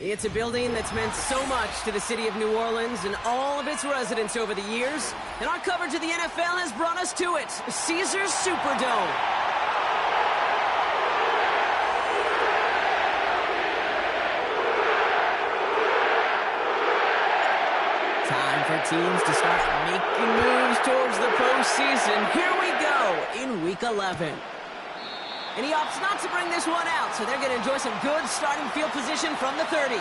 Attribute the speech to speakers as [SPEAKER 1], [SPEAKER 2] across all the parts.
[SPEAKER 1] It's a building that's meant so much to the city of New Orleans and all of its residents over the years, and our coverage of the NFL has brought us to it, Caesars Superdome. Time for teams to start making moves towards the postseason. Here we go in Week 11. And he opts not to bring this one out, so they're going to enjoy some good starting field position from the 30.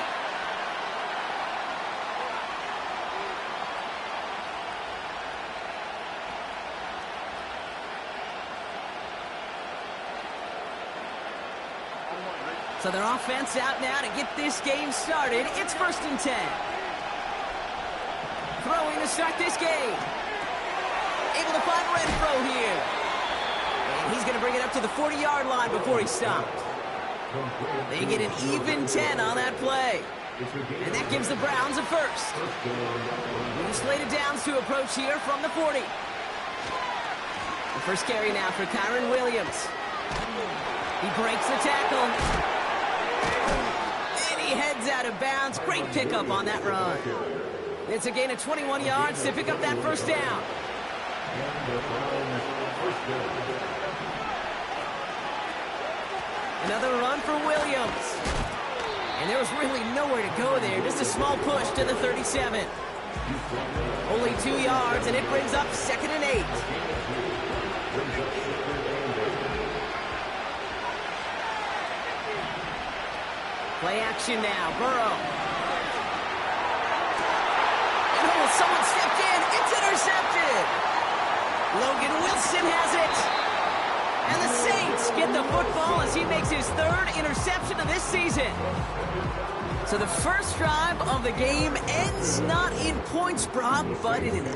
[SPEAKER 1] So their offense out now to get this game started. It's 1st and 10. Throwing to start this game. Able to find Renfro here. And he's going to bring it up to the 40-yard line before he stopped. They get an even 10 on that play. And that gives the Browns a first. New slated downs to approach here from the 40. The first carry now for Kyren Williams. He breaks the tackle. And he heads out of bounds. Great pickup on that run. It's a gain of 21 yards to pick up that first down. Another run for Williams. And there was really nowhere to go there. Just a small push to the 37. Only 2 yards, and it brings up 2nd and 8. Play action now. Burrow. Oh, someone stepped in. It's intercepted. Logan Wilson has it. And the Saints get the football as he makes his 3rd interception of this season. So the first drive of the game ends not in points, Brock, but in an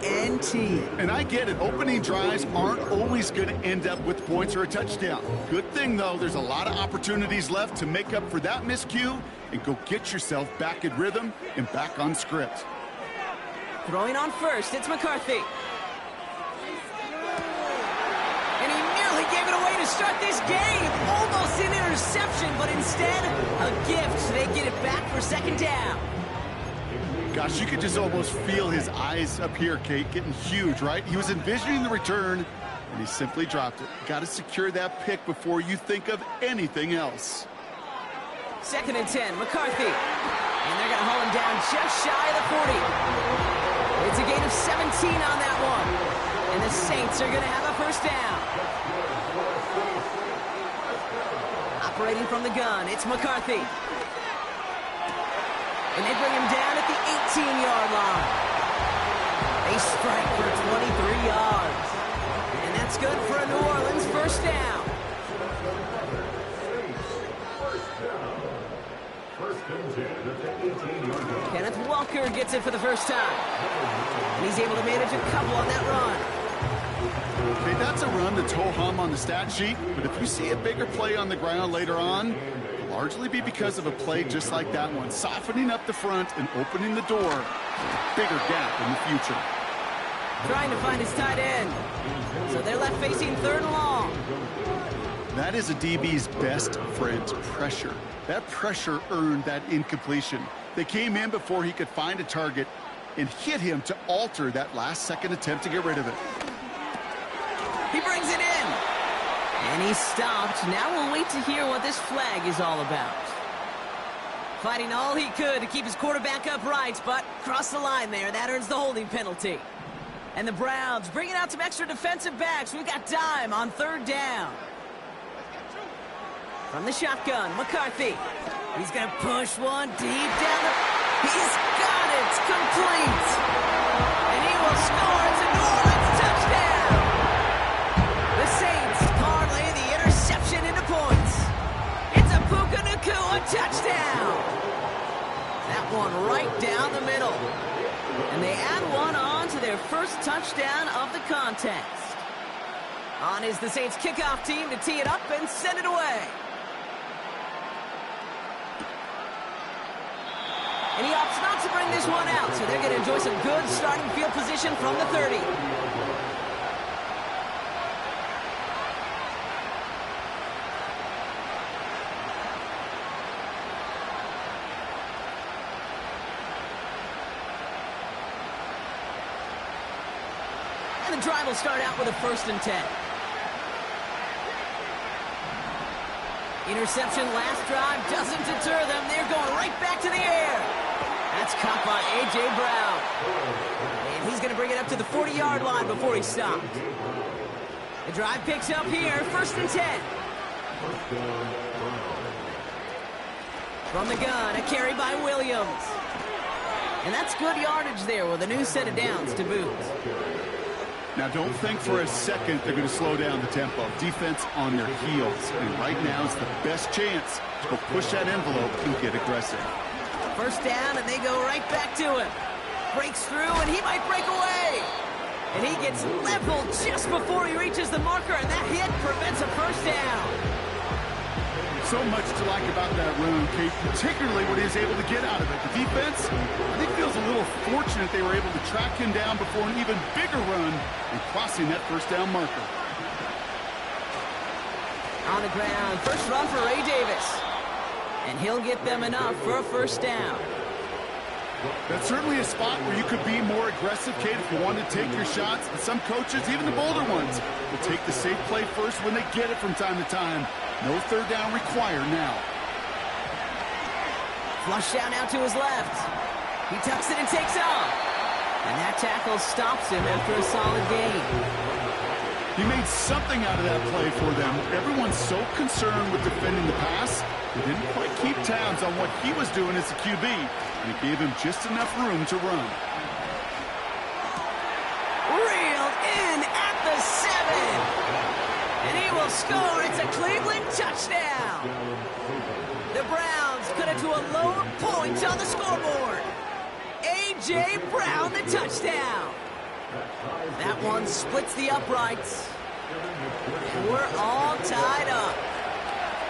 [SPEAKER 1] INT.
[SPEAKER 2] And I get it. Opening drives aren't always going to end up with points or a touchdown. Good thing, though, there's a lot of opportunities left to make up for that miscue and go get yourself back in rhythm and back on script.
[SPEAKER 1] Throwing on first, it's McCarthy. And he nearly gave it away to start this game. Almost an interception, but instead, a gift. They get it back for 2nd down.
[SPEAKER 2] Gosh, you could just almost feel his eyes up here, Kate, getting huge, right? He was envisioning the return, and he simply dropped it. Got to secure that pick before you think of anything else.
[SPEAKER 1] 2nd and 10, McCarthy. And they're going to haul him down just shy of the 40. It's a gain of 17 on that one. And the Saints are going to have a first down. Operating from the gun, it's McCarthy. And they bring him down at the 18-yard line. They strike for 23 yards. And that's good for a New Orleans first down. Kenneth Walker gets it for the first time. And he's able to manage a couple on that run.
[SPEAKER 2] Okay, that's a run that's ho-hum on the stat sheet, but if you see a bigger play on the ground later on, it'll largely be because of a play just like that one, softening up the front and opening the door to a bigger gap in the future.
[SPEAKER 1] Trying to find his tight end. So they're left facing 3rd and long.
[SPEAKER 2] That is a DB's best friend, pressure. That pressure earned that incompletion. They came in before he could find a target and hit him to alter that last-second attempt to get rid of it.
[SPEAKER 1] He brings it in. And he stopped. Now we'll wait to hear what this flag is all about. Fighting all he could to keep his quarterback upright, but crossed the line there. That earns the holding penalty. And the Browns bringing out some extra defensive backs. We've got dime on 3rd down. From the shotgun, McCarthy. He's going to push one deep down the... He's got it! Complete! And he will score. It's a New Orleans touchdown! The Saints parlay the interception into points. It's a Puka Nacua touchdown! That one right down the middle. And they add one on to their first touchdown of the contest. On is the Saints kickoff team to tee it up and send it away. And he opts not to bring this one out, so they're going to enjoy some good starting field position from the 30. the drive will start out with a 1st and 10. Interception last drive doesn't deter them. They're going right back to the air. That's caught by A.J. Brown. And he's going to bring it up to the 40-yard line before he stopped. The drive picks up here, 1st and 10. From the gun, a carry by Williams. And that's good yardage there with a new set of downs to boot.
[SPEAKER 2] Now, don't think for a second they're going to slow down the tempo. Defense on their heels. And right now is the best chance to go push that envelope and get aggressive.
[SPEAKER 1] 1st down, and they go right back to him. Breaks through, and he might break away. And he gets leveled just before he reaches the marker, and that hit prevents a 1st down.
[SPEAKER 2] So much to like about that run, Kate, particularly what he was able to get out of it. The defense, I think, feels a little fortunate they were able to track him down before an even bigger run and crossing that 1st down marker.
[SPEAKER 1] On the ground, 1st run for Ray Davis. And he'll get them enough for a 1st down.
[SPEAKER 2] That's certainly a spot where you could be more aggressive, Kate, if you want to take your shots. And some coaches, even the bolder ones, will take the safe play first when they get it from time to time. No 3rd down required now.
[SPEAKER 1] Flush down out to his left. He tucks it and takes off. And that tackle stops him after a solid gain.
[SPEAKER 2] He made something out of that play for them. Everyone's so concerned with defending the pass, he didn't quite keep tabs on what he was doing as a QB, and it gave him just enough room to run.
[SPEAKER 1] Reeled in at the 7. And he will score. It's a Cleveland touchdown. The Browns cut it to a lower point on the scoreboard. A.J. Brown, the touchdown. That one splits the uprights. And we're all tied up.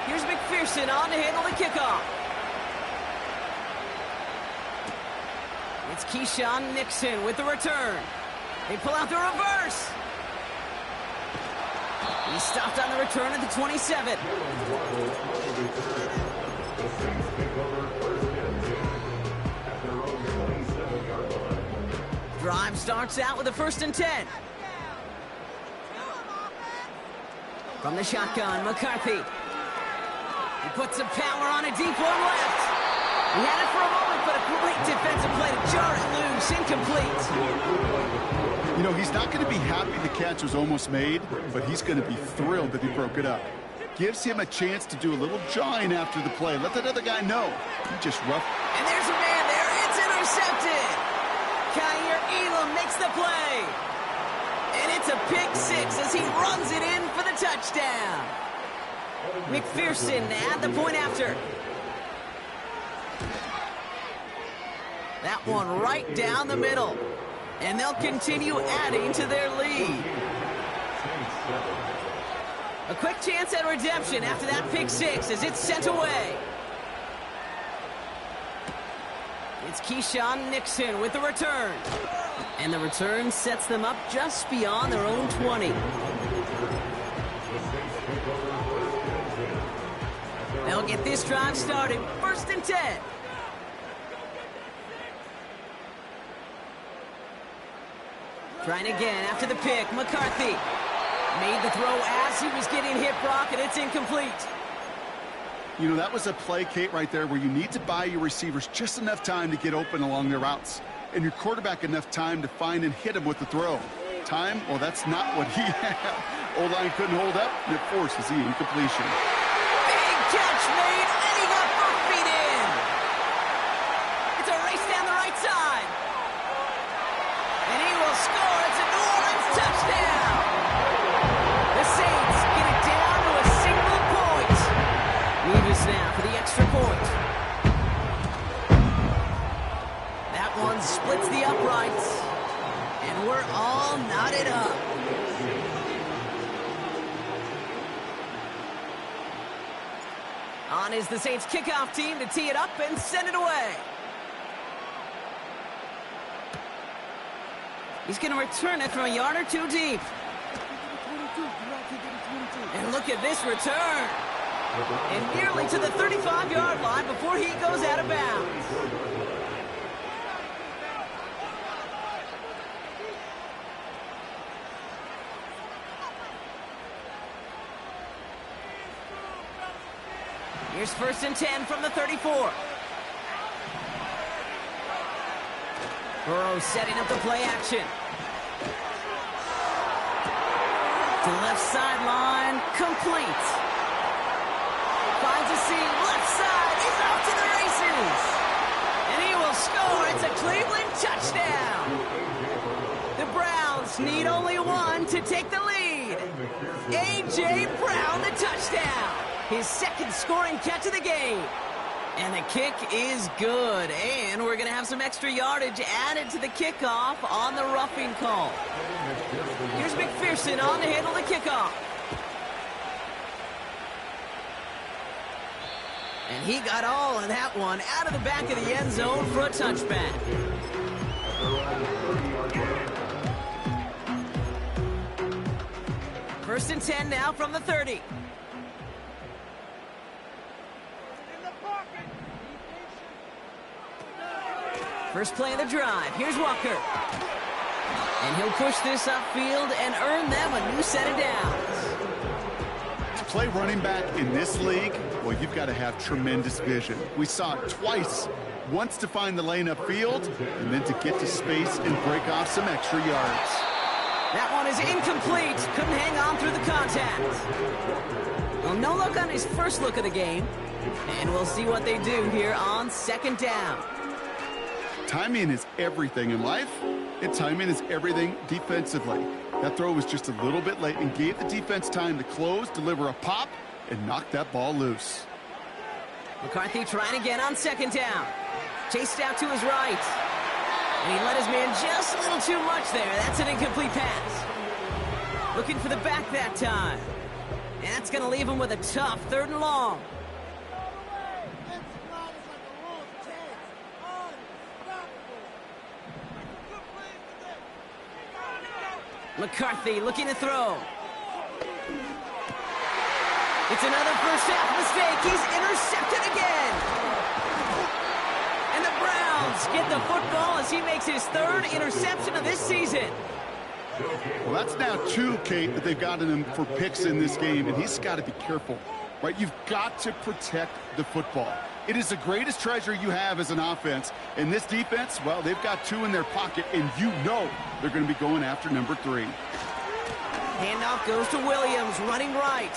[SPEAKER 1] Here's McPherson on to handle the kickoff. It's Keyshawn Nixon with the return. They pull out the reverse. He stopped on the return at the 27. Drive starts out with a 1st and 10. From the shotgun, McCarthy. He puts some power on a deep one left. He had it for a moment, but a great defensive play to jar it loose, incomplete.
[SPEAKER 2] You know, he's not going to be happy the catch was almost made, but he's going to be thrilled that he broke it up. Gives him a chance to do a little jawing after the play. Let that other guy know. He just roughed.
[SPEAKER 1] And there's a man there. It's intercepted. Kaiir Elam makes the play. And it's a pick 6 as he runs it in for the touchdown. McPherson to add the point after. That one right down the middle. And they'll continue adding to their lead. A quick chance at redemption after that pick 6 as it's sent away. It's Keyshawn Nixon with the return. And the return sets them up just beyond their own 20. They'll get this drive started. 1st and 10. Trying again after the pick. McCarthy made the throw as he was getting hit, Brock, and it's incomplete.
[SPEAKER 2] You know, that was a play, Kate, right there where you need to buy your receivers just enough time to get open along their routes. And your quarterback enough time to find and hit him with the throw. Time? Well, that's not what he had. O-line couldn't hold up, and it forces the incompletion.
[SPEAKER 1] Big catch made, and he got both feet in. It's a race down the right side. And he will score. It's a New Orleans touchdown. The Saints get it down to a single point. Nevis now for the extra point. That one splits the uprights. And we're all knotted up. On is the Saints kickoff team to tee it up and send it away. He's going to return it from a yard or two deep. And look at this return. And nearly to the 35-yard line before he goes out of bounds. Here's 1st and 10 from the 34. Burrow setting up the play action. To left sideline, complete. Finds a seam, left side, he's off to the races. And he will score, it's a Cleveland touchdown. The Browns need only one to take the lead. A.J. Brown, the touchdown. His 2nd scoring catch of the game. And the kick is good. And we're going to have some extra yardage added to the kickoff on the roughing call. Here's McPherson on to handle the kickoff. And he got all of that one out of the back of the end zone for a touchback. First and 10 now from the 30. First play of the drive. Here's Walker. And he'll push this upfield and earn them a new set of downs.
[SPEAKER 2] To play running back in this league, well, you've got to have tremendous vision. We saw it twice. Once to find the lane upfield, and then to get to space and break off some extra yards.
[SPEAKER 1] That one is incomplete. Couldn't hang on through the contact. Well, no look on his first look of the game. And we'll see what they do here on 2nd down.
[SPEAKER 2] Timing is everything in life, and timing is everything defensively. That throw was just a little bit late and gave the defense time to close, deliver a pop, and knock that ball loose.
[SPEAKER 1] McCarthy trying again on 2nd down. Chased out to his right. And he let his man just a little too much there. That's an incomplete pass. Looking for the back that time. And that's going to leave him with a tough 3rd and long. McCarthy looking to throw. It's another first half mistake. He's intercepted again. And the Browns get the football as he makes his 3rd interception of this season.
[SPEAKER 2] Well, that's now 2, Kate, that they've gotten him for picks in this game, and he's got to be careful, right? You've got to protect the football. It is the greatest treasure you have as an offense. And this defense, well, they've got 2 in their pocket, and you know they're going to be going after number 3.
[SPEAKER 1] Handoff goes to Williams, running right.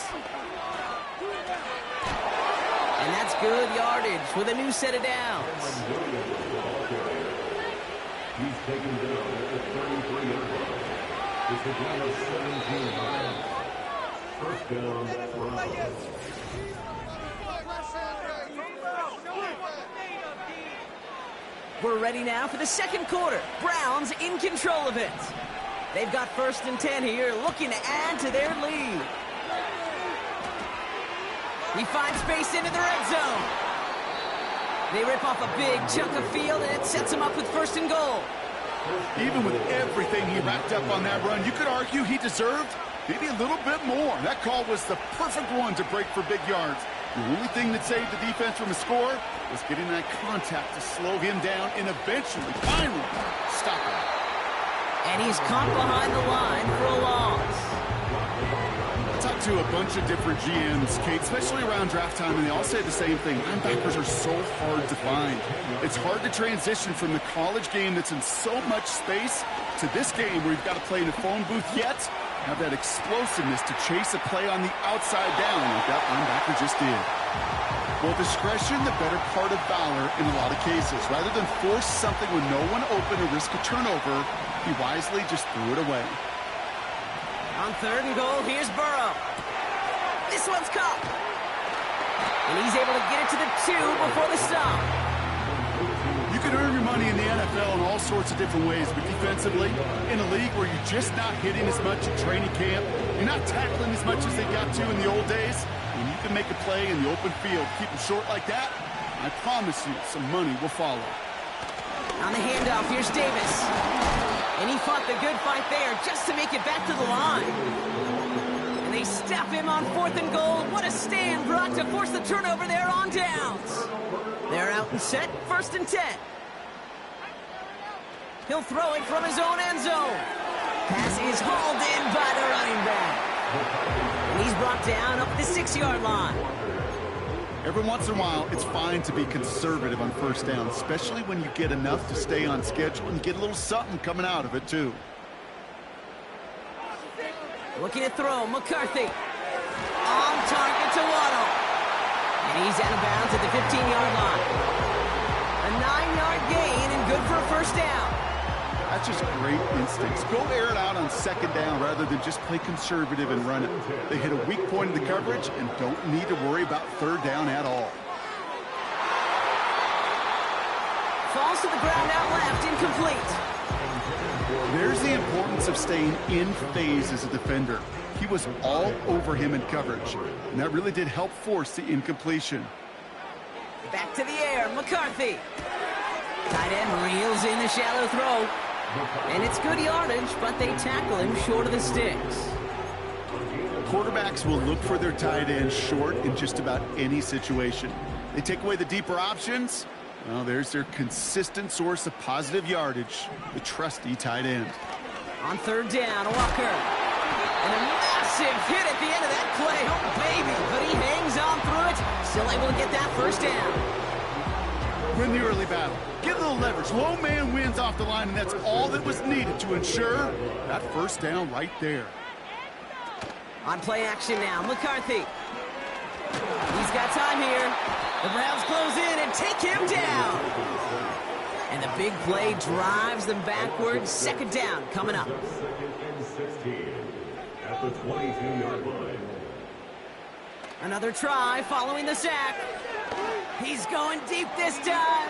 [SPEAKER 1] And that's good yardage with a new set of downs.
[SPEAKER 3] He's taken down at the 33-yard line. It's a gain of 17 yards. 1st down, Browns.
[SPEAKER 1] We're ready now for the 2nd quarter. Browns in control of it. They've got 1st and 10 here, looking to add to their lead. He finds space into the red zone. They rip off a big chunk of field, and it sets him up with 1st and goal.
[SPEAKER 2] Even with everything he racked up on that run, you could argue he deserved maybe a little bit more. That call was the perfect one to break for big yards. The only thing that saved the defense from a score was getting that contact to slow him down and eventually, finally, stop him.
[SPEAKER 1] And he's caught behind the line for a loss.
[SPEAKER 2] I talked to a bunch of different GMs, Kate, especially around draft time, and they all say the same thing. Linebackers are so hard to find. It's hard to transition from the college game that's in so much space to this game where you've got to play in a phone booth, yet have that explosiveness to chase a play on the outside down like that linebacker just did. Well, discretion, the better part of valor in a lot of cases. Rather than force something with no one open or risk a turnover, he wisely just threw it away.
[SPEAKER 1] On 3rd and goal, here's Burrow. This one's caught. And he's able to get it to the 2 before the stop.
[SPEAKER 2] You can earn your money in the NFL in all sorts of different ways, but defensively, in a league where you're just not hitting as much at training camp, you're not tackling as much as they got to in the old days, when you can make a play in the open field, keep it short like that, I promise you some money will follow.
[SPEAKER 1] On the handoff, here's Davis. And he fought the good fight there just to make it back to the line. And they stop him on 4th and goal. What a stand, Brock, to force the turnover there on downs. They're out and set, 1st and 10. He'll throw it from his own end zone. Pass is hauled in by the running back. And he's brought down up the 6-yard line.
[SPEAKER 2] Every once in a while, it's fine to be conservative on first down, especially when you get enough to stay on schedule and get a little something coming out of it, too.
[SPEAKER 1] Looking to throw, McCarthy. On target to Waddle. And he's out of bounds at the 15-yard line. A 9-yard gain and good for a first down.
[SPEAKER 2] That's just great instincts. Go air it out on second down rather than just play conservative and run it. They hit a weak point in the coverage and don't need to worry about third down at all.
[SPEAKER 1] Falls to the ground out left, incomplete.
[SPEAKER 2] There's the importance of staying in phase as a defender. He was all over him in coverage, and that really did help force the incompletion.
[SPEAKER 1] Back to the air, McCarthy. Tight end reels in the shallow throw. And it's good yardage, but they tackle him short of the sticks.
[SPEAKER 2] Quarterbacks will look for their tight end short in just about any situation. They take away the deeper options. Well, there's their consistent source of positive yardage, the trusty tight end.
[SPEAKER 1] On third down, Walker. And a massive hit at the end of that play. Oh, baby. But he hangs on through it. Still able to get that first down.
[SPEAKER 2] Win the early battle. Get a little leverage. Low man wins off the line, and that's all that was needed to ensure that first down right there.
[SPEAKER 1] On play action now, McCarthy. He's got time here. The Browns close in and take him down. And the big play drives them backwards. Second down coming up.
[SPEAKER 3] Second and 16 at the 22-yard line.
[SPEAKER 1] Another try following the sack. He's going deep this time.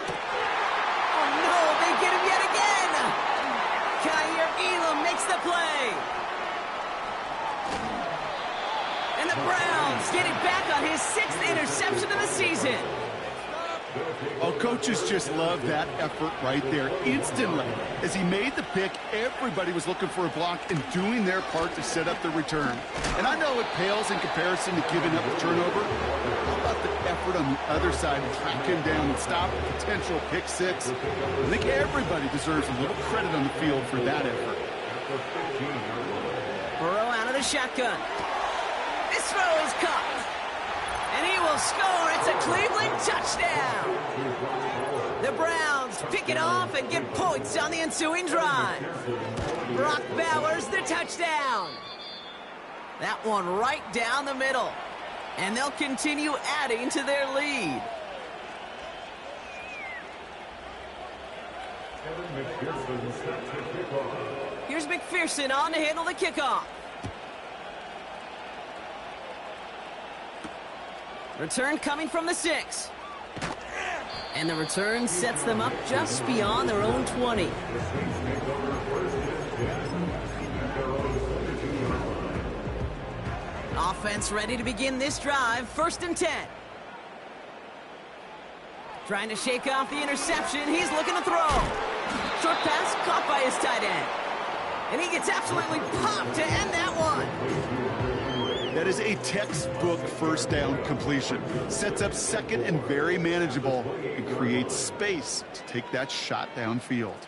[SPEAKER 1] Oh, no, they get him yet again. Kaiir Elam makes the play. And the Browns get it back on his 6th interception of the season.
[SPEAKER 2] Oh, coaches just love that effort right there. Instantly, as he made the pick, everybody was looking for a block and doing their part to set up the return. And I know it pales in comparison to giving up a turnover, but how about the effort on the other side to track him down and stop a potential pick six? I think everybody deserves a little credit on the field for that effort.
[SPEAKER 1] Burrow out of the shotgun. This throw is caught. And he will score. It's a Cleveland touchdown. The Browns pick it off and get points on the ensuing drive. Brock Bowers, the touchdown. That one right down the middle. And they'll continue adding to their lead. Here's McPherson on to handle the kickoff. Return coming from the 6. And the return sets them up just beyond their own 20. Offense ready to begin this drive. 1st and 10. Trying to shake off the interception. He's looking to throw. Short pass caught by his tight end. And he gets absolutely popped to end that one.
[SPEAKER 2] That is a textbook first down completion. Sets up second and very manageable and creates space to take that shot downfield.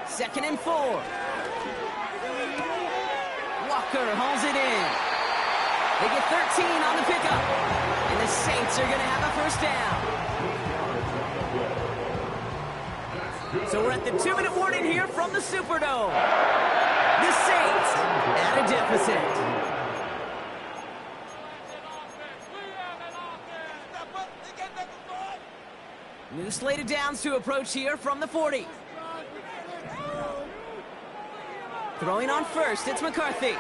[SPEAKER 1] 2nd and 4. Walker holds it in. They get 13 on the pickup. And the Saints are going to have a first down. So we're at the 2-minute warning here from the Superdome. The Saints at a deficit. New slate of downs to approach here from the 40. Throwing on first, it's McCarthy.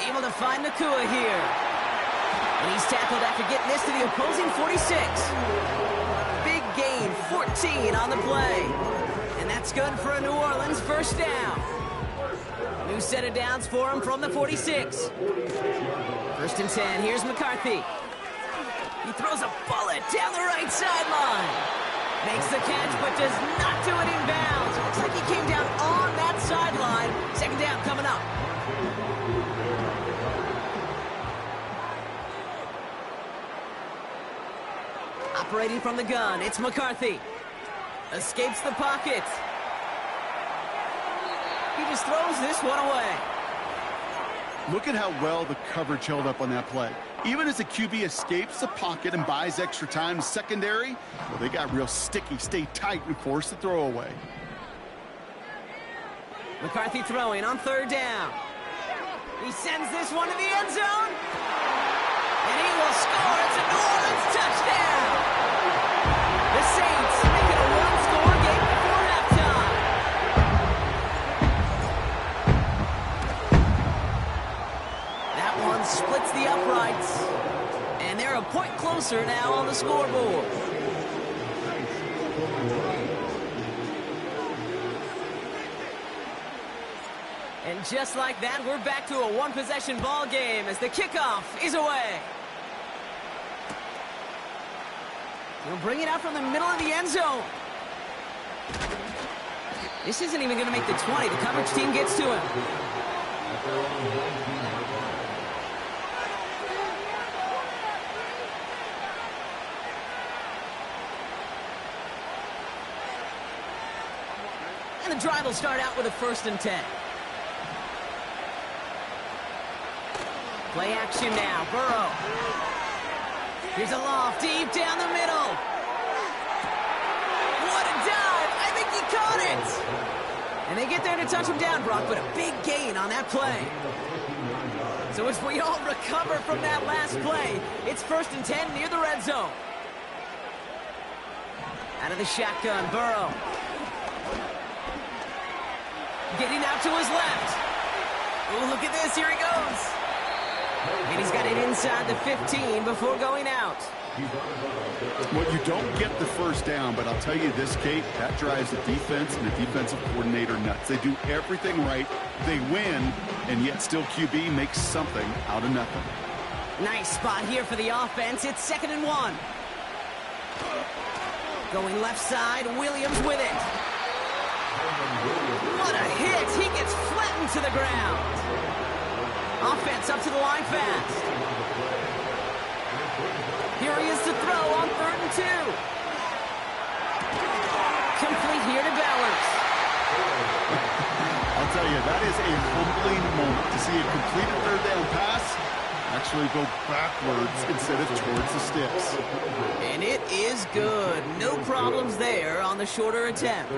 [SPEAKER 1] Able to find Nacua here. And he's tackled after getting this to the opposing 46. Big gain, 14 on the play. And that's good for a New Orleans first down. New set of downs for him from the 46. 1st and 10, here's McCarthy. He throws a bullet down the right sideline. Makes the catch, but does not do it in bounds. Looks like he came down on that sideline. 2nd down coming up. Operating from the gun, it's McCarthy. Escapes the pocket. He just throws this one away.
[SPEAKER 2] Look at how well the coverage held up on that play. Even as the QB escapes the pocket and buys extra time, secondary, well, they got real sticky, stay tight, and force the throw away.
[SPEAKER 1] McCarthy throwing on 3rd down. He sends this one to the end zone. And he will score. It's a New Orleans touchdown. The Saints make it a one-score game before halftime. That one splits the uprights. And they're a point closer now on the scoreboard. And just like that, we're back to a one-possession ball game as the kickoff is away. He'll bring it out from the middle of the end zone. This isn't even going to make the 20. The coverage team gets to him. And the drive will start out with a 1st and 10. Play action now, Burrow. Here's a loft deep down the middle. What a dive! I think he caught it! And they get there to touch him down, Brock, but a big gain on that play. So as we all recover from that last play, it's 1st and 10 near the red zone. Out of the shotgun, Burrow. Getting out to his left. Oh, look at this, here he goes. And he's got it inside the 15 before going out.
[SPEAKER 2] Well, you don't get the 1st down, but I'll tell you this, Kate, that drives the defense and the defensive coordinator nuts. They do everything right, they win, and yet still QB makes something out of nothing.
[SPEAKER 1] Nice spot here for the offense. It's 2nd and 1. Going left side, Williams with it. What a hit! He gets flattened to the ground. Offense up to the line fast. Here he is to throw on 3rd and 2. Complete here to Bowers.
[SPEAKER 2] I'll tell you, that is a humbling moment to see a completed 3rd down pass actually go backwards instead of towards the sticks.
[SPEAKER 1] And it is good. No problems there on the shorter attempt.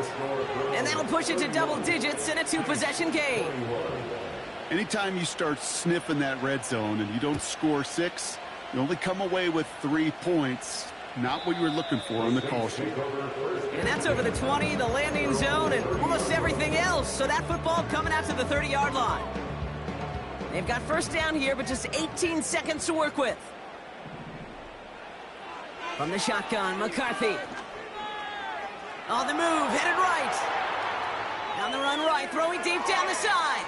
[SPEAKER 1] And that'll push it to double digits in a 2-possession game.
[SPEAKER 2] Anytime you start sniffing that red zone and you don't score 6, you only come away with 3 points. Not what you were looking for on the call sheet.
[SPEAKER 1] And that's over the 20, the landing zone, and almost everything else. So that football coming out to the 30-yard line. They've got 1st down here, but just 18 seconds to work with. From the shotgun, McCarthy. On the move, headed right. On the run right, throwing deep down the side.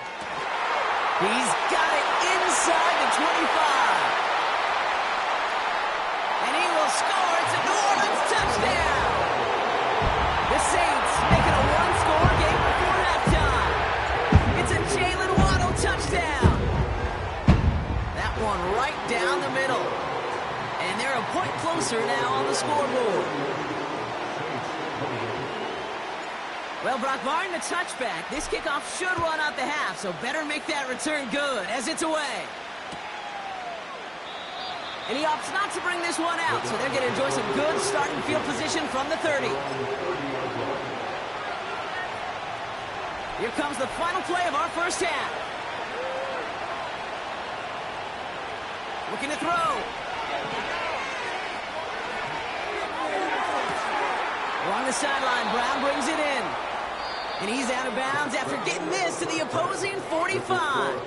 [SPEAKER 1] He's got it inside the 25. And he will score. It's a New Orleans touchdown. The Saints make it a one-score game before halftime. It's a Jalen Waddle touchdown. That one right down the middle. And they're a point closer now on the scoreboard. Well, Brock, barring the touchback, this kickoff should run out the half, so better make that return good as it's away. And he opts not to bring this one out, so they're going to enjoy some good starting field position from the 30. Here comes the final play of our 1st half. Looking to throw. Along the sideline, Brown brings it in. And he's out of bounds after getting this to the opposing 45.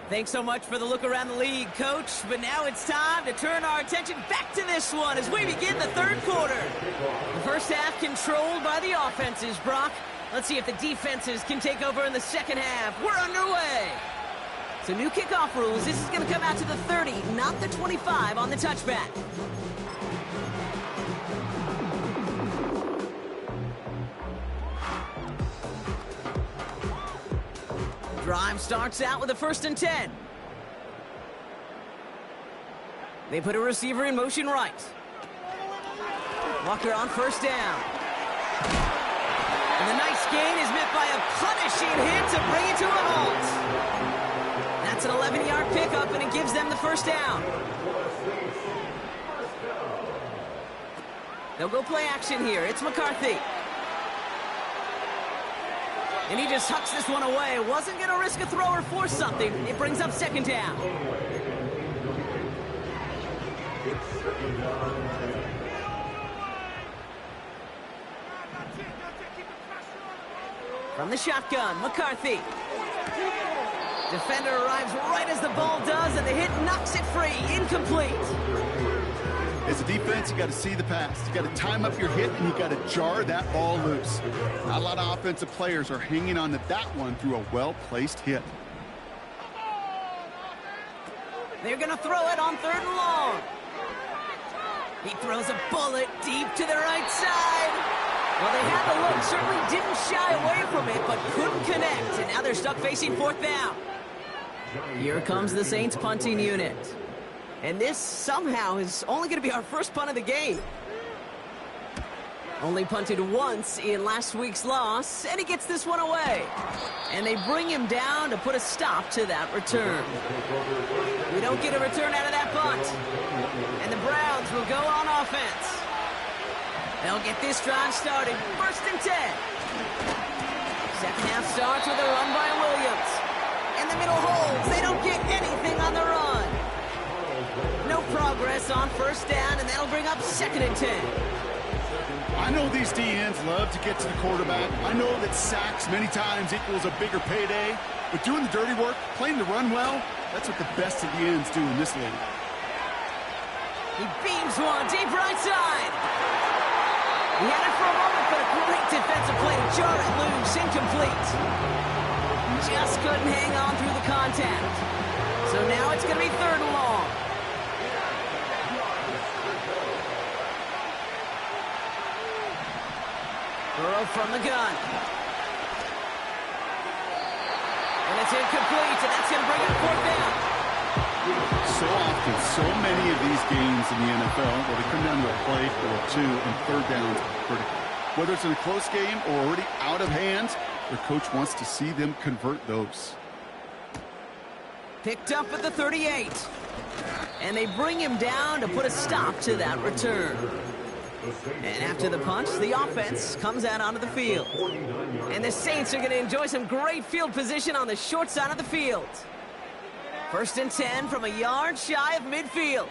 [SPEAKER 1] Thanks so much for the look around the league, Coach. But now it's time to turn our attention back to this one as we begin the 3rd quarter. The 1st half controlled by the offenses, Brock. Let's see if the defenses can take over in the 2nd half. We're underway. So new kickoff rules. This is going to come out to the 30, not the 25 on the touchback. Drive starts out with a 1st and 10. They put a receiver in motion right. Walker on 1st down. And the nice gain is met by a punishing hit to bring it to a halt. That's an 11-yard pickup, and it gives them the 1st down. They'll go play action here. It's McCarthy. And he just hucks this one away. Wasn't going to risk a throw or force something. It brings up 2nd down. From the shotgun, McCarthy. Defender arrives right as the ball does, and the hit knocks it free. Incomplete.
[SPEAKER 2] As a defense, you got to see the pass. You got to time up your hit, and you got to jar that ball loose. Not a lot of offensive players are hanging on to that one through a well-placed hit.
[SPEAKER 1] They're going to throw it on 3rd and long. He throws a bullet deep to the right side. Well, they had the look, certainly didn't shy away from it, but couldn't connect. And now they're stuck facing 4th down. Here comes the Saints punting unit. And this somehow is only going to be our first punt of the game. Only punted once in last week's loss, and he gets this one away. And they bring him down to put a stop to that return. We don't get a return out of that punt. And the Browns will go on offense. They'll get this drive started. 1st and 10. Second half starts with a run by Williams. And the middle holds. They don't get anything on the run. No progress on 1st down, and that'll bring up 2nd and 10.
[SPEAKER 2] I know these DNs love to get to the quarterback. I know that sacks many times equals a bigger payday. But doing the dirty work, playing the run well, that's what the best of the ends do in this league.
[SPEAKER 1] He beams one deep right side. He had it for a moment, but a great defensive play to jar it loose. Incomplete. Just couldn't hang on through the contact. So now it's going to be 3rd and long. Burrow from the gun. And it's incomplete, and that's going to bring up 4th down.
[SPEAKER 2] So often, so many of these games in the NFL, where they come down to a play or 2 and 3rd downs critical. Whether it's in a close game or already out of hand, their coach wants to see them convert those.
[SPEAKER 1] Picked up at the 38. And they bring him down to put a stop to that return. And after the punch, the offense comes out onto the field. And the Saints are going to enjoy some great field position on the short side of the field. 1st and 10 from a yard shy of midfield.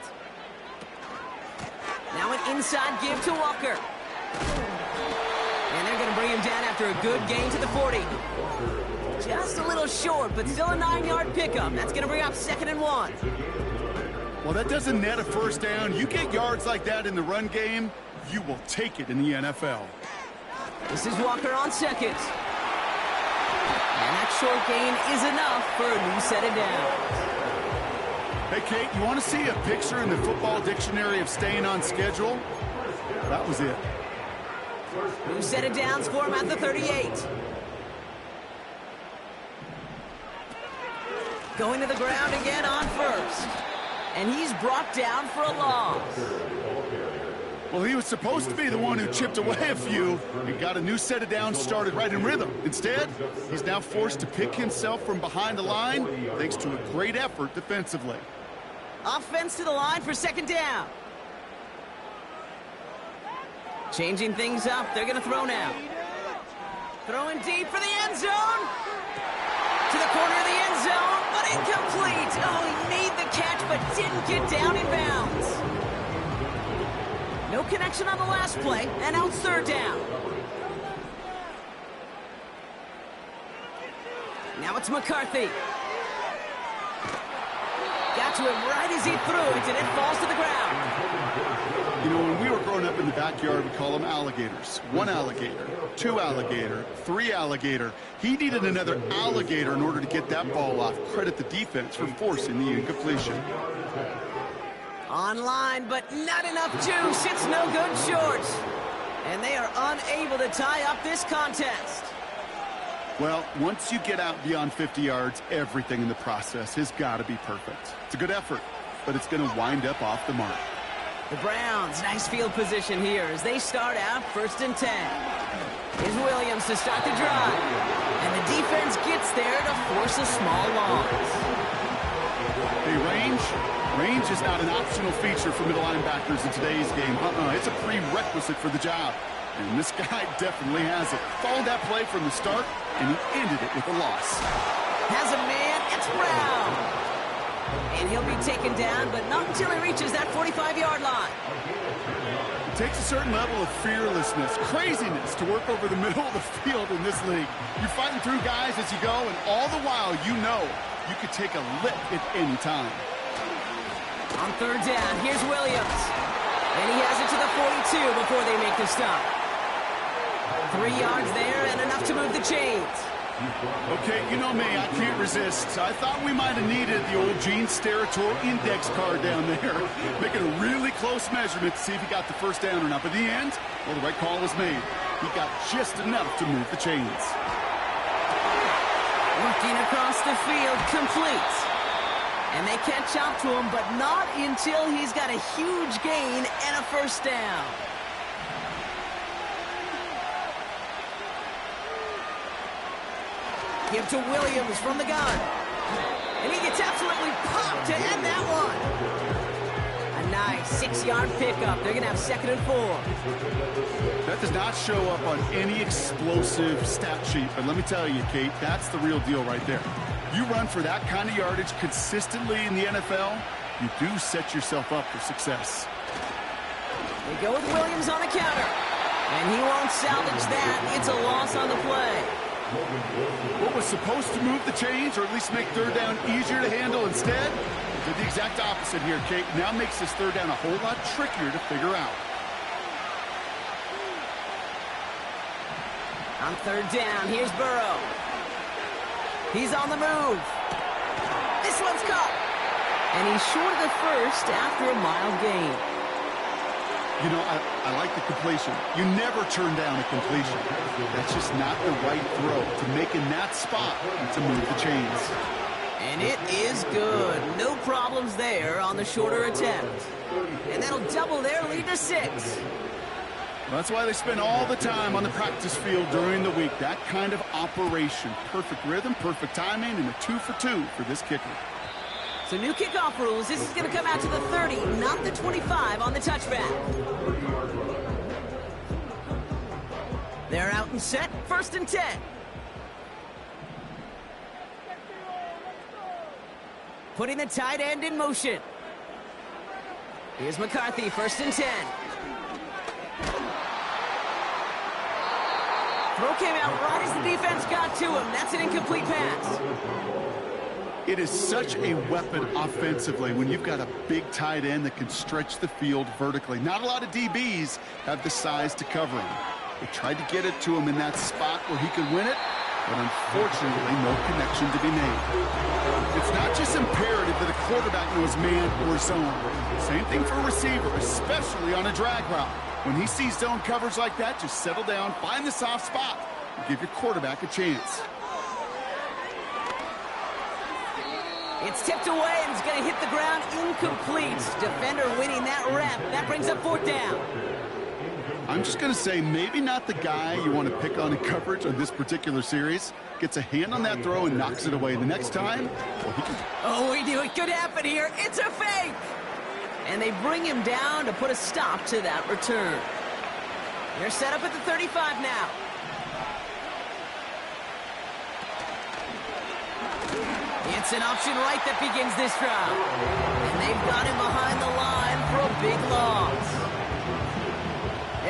[SPEAKER 1] Now an inside give to Walker. And they're going to bring him down after a good gain to the 40. Just a little short, but still a 9-yard pickup. That's going to bring up 2nd and 1.
[SPEAKER 2] Well, that doesn't net a 1st down. You get yards like that in the run game, you will take it in the NFL.
[SPEAKER 1] This is Walker on 2nd. And that short gain is enough for a new set of downs.
[SPEAKER 2] Hey, Kate, you want to see a picture in the football dictionary of staying on schedule? That was it.
[SPEAKER 1] New set of downs for him at the 38. Going to the ground again on 1st. And he's brought down for a loss.
[SPEAKER 2] Well, he was supposed to be the one who chipped away a few and got a new set of downs started right in rhythm. Instead, he's now forced to pick himself from behind the line thanks to a great effort defensively.
[SPEAKER 1] Offense to the line for 2nd down. Changing things up. They're going to throw now. Throwing deep for the end zone. To the corner of the end zone, but incomplete. Oh, he made the catch, but didn't get down in bounds. No connection on the last play, and out 3rd down. Now it's McCarthy. Got to him right as he threw it, and it falls to the ground.
[SPEAKER 2] You know, when we were growing up in the backyard, we call them alligators. 1 alligator, 2 alligator, 3 alligator. He needed another alligator in order to get that ball off. Credit the defense for forcing the incompletion.
[SPEAKER 1] Online, but not enough juice. It's no good short. And they are unable to tie up this contest.
[SPEAKER 2] Well, once you get out beyond 50 yards, everything in the process has got to be perfect. It's a good effort, but it's going to wind up off the mark.
[SPEAKER 1] The Browns, nice field position here as they start out 1st and 10. Here's Williams to start the drive. And the defense gets there to force a small loss.
[SPEAKER 2] Hey, range? Range is not an optional feature for middle linebackers in today's game. It's a prerequisite for the job. And this guy definitely has it. Followed that play from the start, and he ended it with a loss.
[SPEAKER 1] Has a man, it's Brown. And he'll be taken down, but not until he reaches that 45-yard line.
[SPEAKER 2] It takes a certain level of fearlessness, craziness to work over the middle of the field in this league. You're fighting through guys as you go, and all the while you know you could take a lick at any time.
[SPEAKER 1] On 3rd down, here's Williams. And he has it to the 42 before they make the stop. 3 yards there and enough to move the chains.
[SPEAKER 2] Okay, you know me, I can't resist. I thought we might have needed the old Gene Steratore index card down there, making a really close measurement to see if he got the first down or not. But in the end, well, the right call was made. He got just enough to move the chains.
[SPEAKER 1] Looking across the field, complete. And they catch up to him, but not until he's got a huge gain and a first down. Give to Williams from the gun. And he gets absolutely popped to end that one. A nice 6-yard pickup. They're going to have 2nd and 4.
[SPEAKER 2] That does not show up on any explosive stat sheet. But let me tell you, Kate, that's the real deal right there. You run for that kind of yardage consistently in the NFL, you do set yourself up for success.
[SPEAKER 1] They go with Williams on the counter. And he won't salvage that. It's a loss on the play.
[SPEAKER 2] What was supposed to move the chains, or at least make 3rd down easier to handle instead, did the exact opposite here, Kate. Now makes this 3rd down a whole lot trickier to figure out.
[SPEAKER 1] On 3rd down, here's Burrow. He's on the move. This one's caught. And he's short of the first after a mild gain.
[SPEAKER 2] You know, I like the completion. You never turn down a completion. That's just not the right throw to make in that spot to move the chains.
[SPEAKER 1] And it is good. No problems there on the shorter attempt. And that'll double their lead to 6.
[SPEAKER 2] That's why they spend all the time on the practice field during the week. That kind of operation. Perfect rhythm, perfect timing, and a 2 for 2 for this kicker.
[SPEAKER 1] So new kickoff rules. This is going to come out to the 30, not the 25 on the touchback. They're out and set. 1st and 10. Putting the tight end in motion. Here's McCarthy, 1st and 10. Throw came out right as the defense got to him. That's an incomplete pass.
[SPEAKER 2] It is such a weapon offensively when you've got a big tight end that can stretch the field vertically. Not a lot of DBs have the size to cover him. They tried to get it to him in that spot where he could win it, but unfortunately, no connection to be made. It's not just imperative that a quarterback knows man or zone. Same thing for a receiver, especially on a drag route. When he sees zone coverage like that, just settle down, find the soft spot, and give your quarterback a chance.
[SPEAKER 1] It's tipped away and it's going to hit the ground incomplete. Defender winning that rep. That brings up 4th down.
[SPEAKER 2] I'm just going to say maybe not the guy you want to pick on in coverage on this particular series. Gets a hand on that throw and knocks it away. The next time, well, he can...
[SPEAKER 1] Oh, we knew it could happen here. It's a fake. And they bring him down to put a stop to that return. They're set up at the 35 now. It's an option right that begins this drive. And they've got him behind the line for a big loss.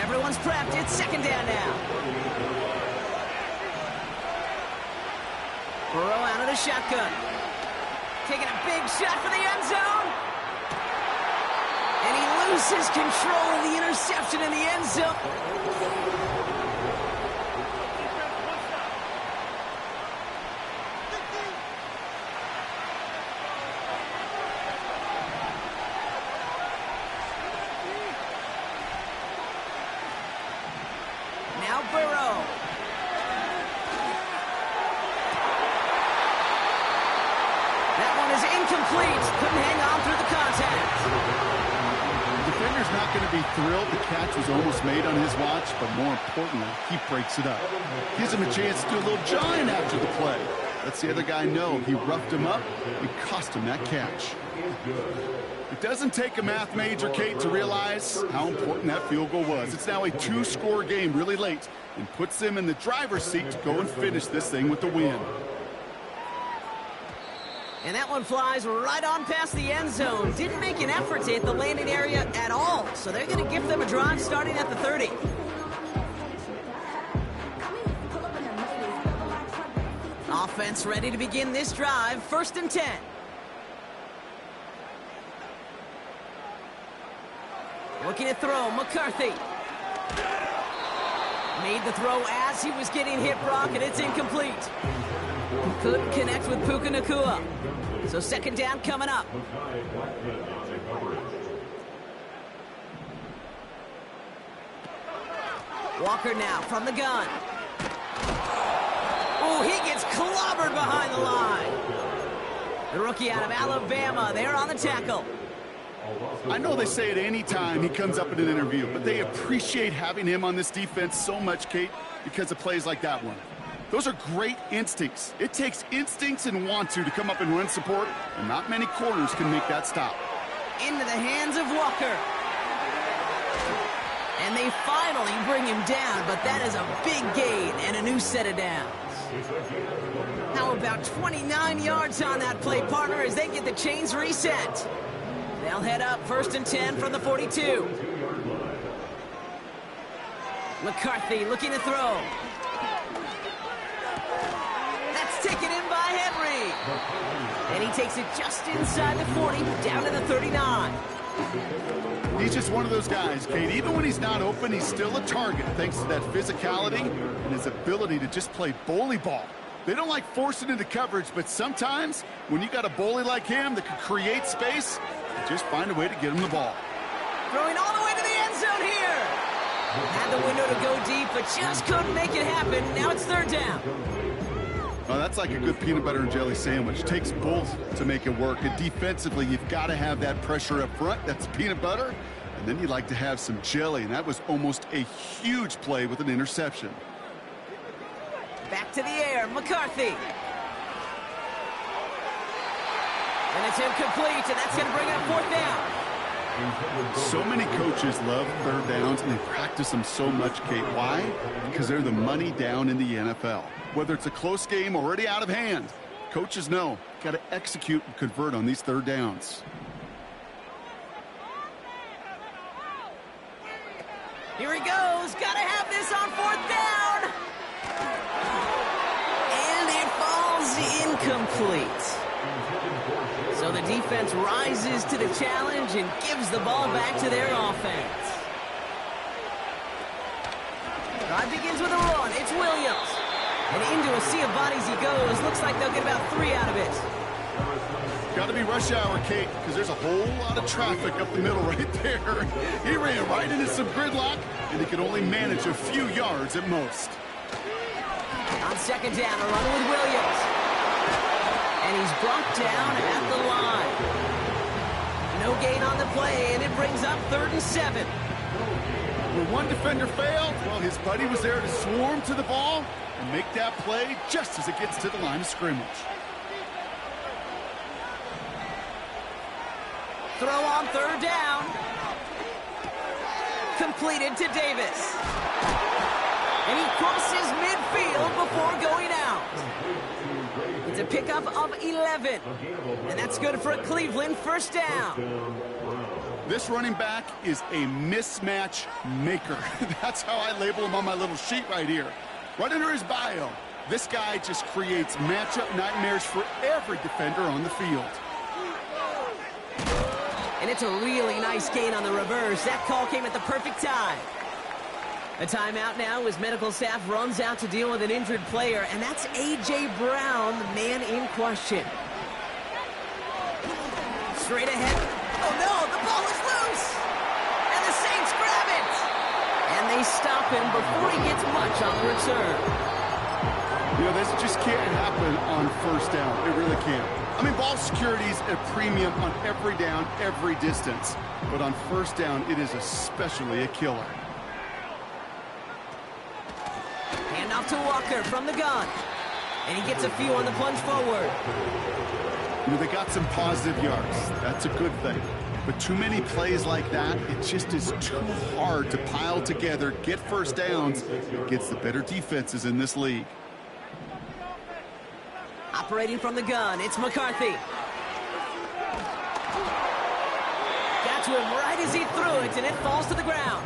[SPEAKER 1] Everyone's prepped. It's 2nd down now. Burrow out of the shotgun. Taking a big shot for the end zone. And he loses control of the interception in the end zone. is incomplete. Couldn't hang on through the contact.
[SPEAKER 2] The defender's not going to be thrilled the catch was almost made on his watch, but more importantly, he breaks it up. Gives him a chance to do a little giant after the play. Lets the other guy know he roughed him up and cost him that catch. It doesn't take a math major, Kate, to realize how important that field goal was. It's now a 2-score game really late and puts them in the driver's seat to go and finish this thing with the win.
[SPEAKER 1] And that one flies right on past the end zone. Didn't make an effort to hit the landing area at all. So they're going to give them a drive starting at the 30. Offense ready to begin this drive. 1st and 10. Looking to throw, McCarthy. Made the throw as he was getting hit, Brock, and it's incomplete. Couldn't connect with Puka Nacua. So 2nd down coming up. Walker now from the gun. Oh, he gets clobbered behind the line. The rookie out of Alabama, they're on the tackle.
[SPEAKER 2] I know they say it any time he comes up in an interview, but they appreciate having him on this defense so much, Kate, because of plays like that one. Those are great instincts. It takes instincts and want to come up and run support, and not many corners can make that stop.
[SPEAKER 1] Into the hands of Walker. And they finally bring him down, but that is a big gain and a new set of downs. How about 29 yards on that play, partner, as they get the chains reset. They'll head up 1st and 10 from the 42. McCarthy looking to throw. That's taken in by Henry. And he takes it just inside the 40, down to the 39.
[SPEAKER 2] He's just one of those guys, Kate. Even when he's not open, he's still a target, thanks to that physicality and his ability to just play bully ball. They don't like forcing into coverage, but sometimes when you got a bully like him that can create space, just find a way to get him the ball.
[SPEAKER 1] Throwing all the way to the end zone here. Had the window to go deep, but just couldn't make it happen. Now it's 3rd down.
[SPEAKER 2] Well, that's like a good peanut butter and jelly sandwich. Takes both to make it work. And defensively, you've got to have that pressure up front. That's peanut butter. And then you like to have some jelly. And that was almost a huge play with an interception.
[SPEAKER 1] Back to the air, McCarthy. And it's incomplete, and that's going to bring up 4th down.
[SPEAKER 2] So many coaches love 3rd downs, and they practice them so much, Kate. Why? Because they're the money down in the NFL. Whether it's a close game already out of hand, coaches know, got to execute and convert on these 3rd downs.
[SPEAKER 1] Here he goes. Got to have this on 4th down. And it falls incomplete. So the defense rises to the challenge and gives the ball back to their offense. Drive begins with a run. It's Williams. And into a sea of bodies he goes. Looks like they'll get about 3 out of it.
[SPEAKER 2] Got to be rush hour, Kate, because there's a whole lot of traffic up the middle right there. He ran right into some gridlock, and he could only manage a few yards at most.
[SPEAKER 1] On 2nd down, a run with Williams. And he's brought down at the line. No gain on the play, and it brings up 3rd and 7.
[SPEAKER 2] When one defender failed, well, his buddy was there to swarm to the ball and make that play just as it gets to the line of scrimmage.
[SPEAKER 1] Throw on 3rd down. Completed to Davis. And he crosses midfield before going out. It's a pickup of 11. And that's good for a Cleveland 1st down.
[SPEAKER 2] This running back is a mismatch maker. That's how I label him on my little sheet right here. Right under his bio, this guy just creates matchup nightmares for every defender on the field.
[SPEAKER 1] And it's a really nice gain on the reverse. That call came at the perfect time. A timeout now as medical staff runs out to deal with an injured player, and that's A.J. Brown, the man in question. Straight ahead. Oh, no, the ball is loose. And the Saints grab it. And they stop him before he gets much on the return.
[SPEAKER 2] You know, this just can't happen on first down. It really can't. I mean, ball security's a premium on every down, every distance. But on first down, it is especially a killer.
[SPEAKER 1] Hand off to Walker from the gun. And he gets a few on the plunge forward.
[SPEAKER 2] You know, they got some positive yards. That's a good thing. But too many plays like that, it just is too hard to pile together, get first downs against the better defenses in this league.
[SPEAKER 1] Operating from the gun, it's McCarthy. Got to him right as he threw it, and it falls to the ground.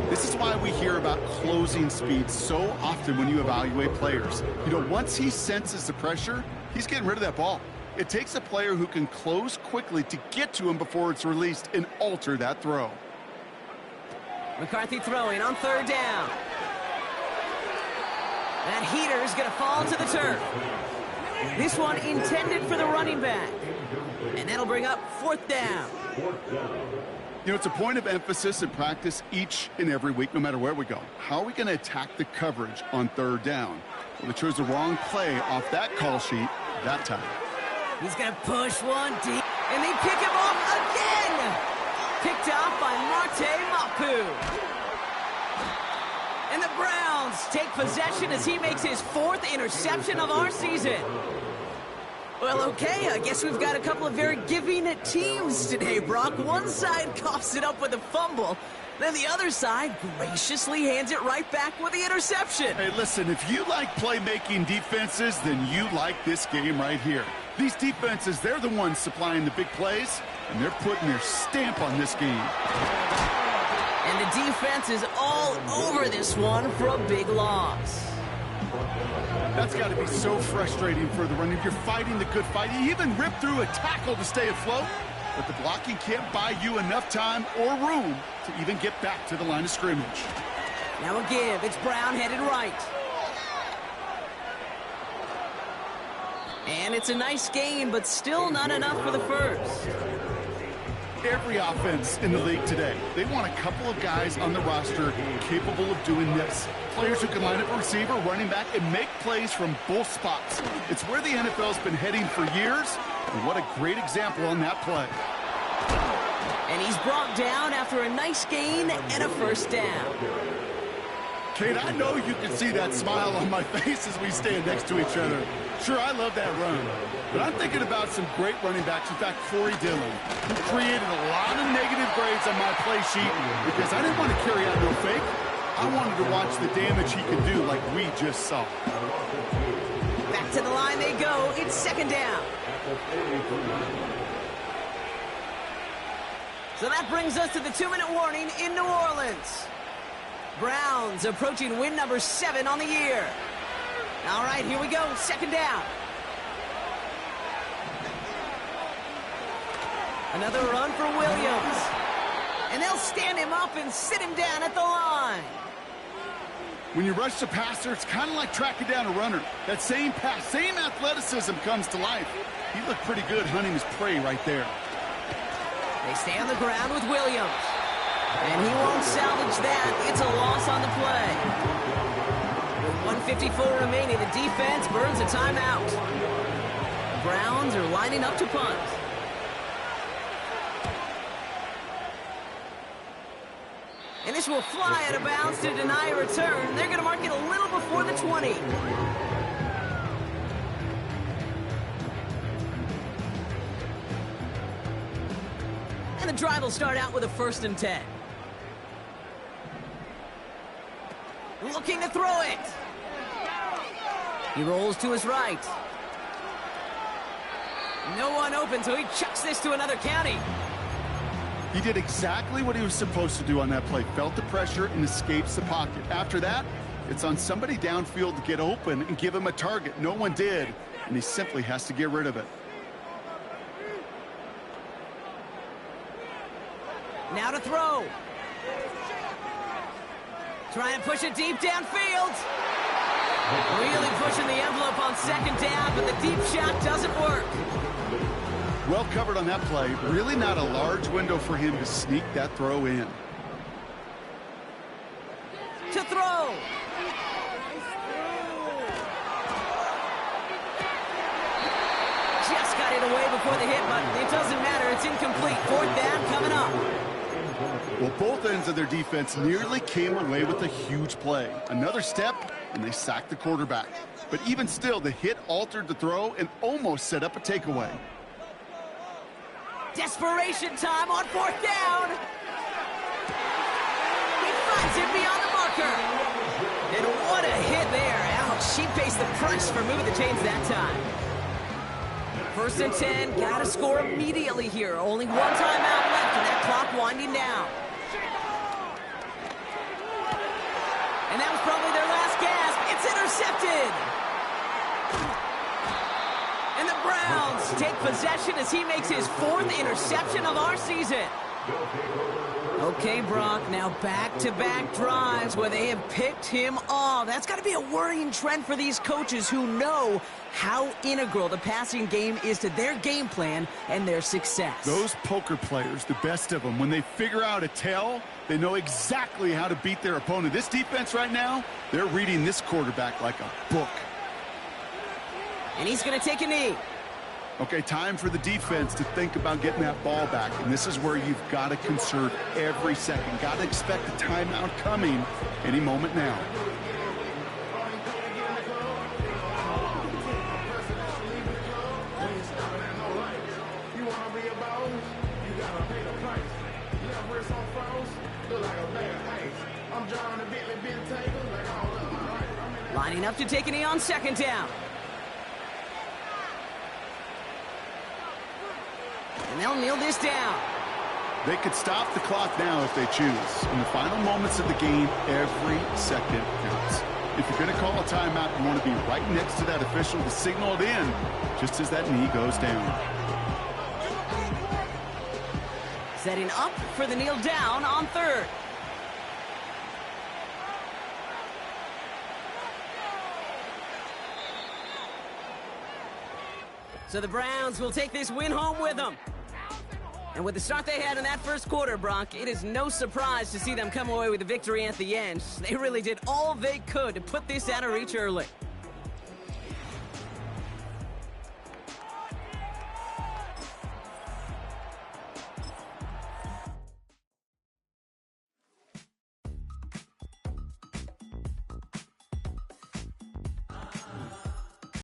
[SPEAKER 2] This is why we hear about closing speed so often when you evaluate players. You know, once he senses the pressure, he's getting rid of that ball. It takes a player who can close quickly to get to him before it's released and alter that throw.
[SPEAKER 1] McCarthy throwing on third down. That heater is going to fall to the turf. This one intended for the running back. And that'll bring up fourth down.
[SPEAKER 2] You know, it's a point of emphasis in practice each and every week, no matter where we go. How are we going to attack the coverage on third down? Well, they chose the wrong play off that call sheet that time.
[SPEAKER 1] He's going to push one deep, and they pick him off again! Picked off by Marte Mapu. And the Browns take possession as he makes his fourth interception of our season. Well, okay, I guess we've got a couple of very giving teams today, Brock. One side coughs it up with a fumble, then the other side graciously hands it right back with the interception.
[SPEAKER 2] Hey, listen, if you like playmaking defenses, then you like this game right here. These defenses, they're the ones supplying the big plays, and they're putting their stamp on this game.
[SPEAKER 1] And the defense is all over this one for a big loss.
[SPEAKER 2] That's got to be so frustrating for the running. You're fighting the good fight. You even rip through a tackle to stay afloat, but the blocking can't buy you enough time or room to even get back to the line of scrimmage.
[SPEAKER 1] Now a give. It's Brown headed right. And it's a nice gain, but still not enough for the first.
[SPEAKER 2] Every offense in the league today, they want a couple of guys on the roster capable of doing this. Players who can line up a receiver, running back, and make plays from both spots. It's where the NFL's been heading for years, and what a great example on that play.
[SPEAKER 1] And he's brought down after a nice gain and a first down.
[SPEAKER 2] Kate, I know you can see that smile on my face as we stand next to each other. Sure, I love that run, but I'm thinking about some great running backs. In fact, Corey Dillon, who created a lot of negative grades on my play sheet because I didn't want to carry out no fake. I wanted to watch the damage he could do like we just saw.
[SPEAKER 1] Back to the line they go. It's second down. So that brings us to the 2-minute warning in New Orleans. Browns approaching win number 7 on the year. All right, here we go. Second down. Another run for Williams. And they'll stand him up and sit him down at the line.
[SPEAKER 2] When you rush the passer, it's kind of like tracking down a runner. That same pass, same athleticism comes to life. He looked pretty good hunting his prey right there.
[SPEAKER 1] They stay on the ground with Williams. And he won't salvage that. It's a loss on the play. With 1:54 remaining, the defense burns a timeout. The Browns are lining up to punt. And this will fly out of bounds to deny a return. They're going to mark it a little before the 20. And the drive will start out with a 1st and 10. Looking to throw it. He rolls to his right. No one open, so he chucks this to another county.
[SPEAKER 2] He did exactly what he was supposed to do on that play. Felt the pressure and escapes the pocket. After that, it's on somebody downfield to get open and give him a target. No one did, and he simply has to get rid of it.
[SPEAKER 1] Now to throw. Trying to push it deep downfield. Really pushing the envelope on second down, but the deep shot doesn't work.
[SPEAKER 2] Well covered on that play. Really not a large window for him to sneak that throw in.
[SPEAKER 1] To throw. before the hit, but it doesn't matter. It's incomplete. Fourth down coming up.
[SPEAKER 2] Well, both ends of their defense nearly came away with a huge play. Another step, and they sacked the quarterback. But even still, the hit altered the throw and almost set up a takeaway.
[SPEAKER 1] Desperation time on fourth down. He finds him beyond the marker. And what a hit there. Ouch, she faced the price for moving the chains that time. First and 10, gotta score immediately here. Only one timeout left and that clock winding down. And that was probably their last gasp. It's intercepted. And the Browns take possession as he makes his fourth interception of our season. Okay, Brock, now back-to-back drives where they have picked him off. That's got to be a worrying trend for these coaches who know how integral the passing game is to their game plan and their success.
[SPEAKER 2] Those poker players, the best of them, when they figure out a tell, they know exactly how to beat their opponent. This defense right now, they're reading this quarterback like a book.
[SPEAKER 1] And he's going to take a knee.
[SPEAKER 2] Okay, time for the defense to think about getting that ball back. And this is where you've got to conserve every second. Got to expect a timeout coming any moment now.
[SPEAKER 1] Lining up to take a knee on second down. And they'll kneel this down.
[SPEAKER 2] They could stop the clock now if they choose. In the final moments of the game, every second counts. If you're going to call a timeout, you want to be right next to that official to signal it in just as that knee goes down.
[SPEAKER 1] Setting up for the kneel down on third. So the Browns will take this win home with them. And with the start they had in that first quarter, Brock, it is no surprise to see them come away with a victory at the end. They really did all they could to put this out of reach early.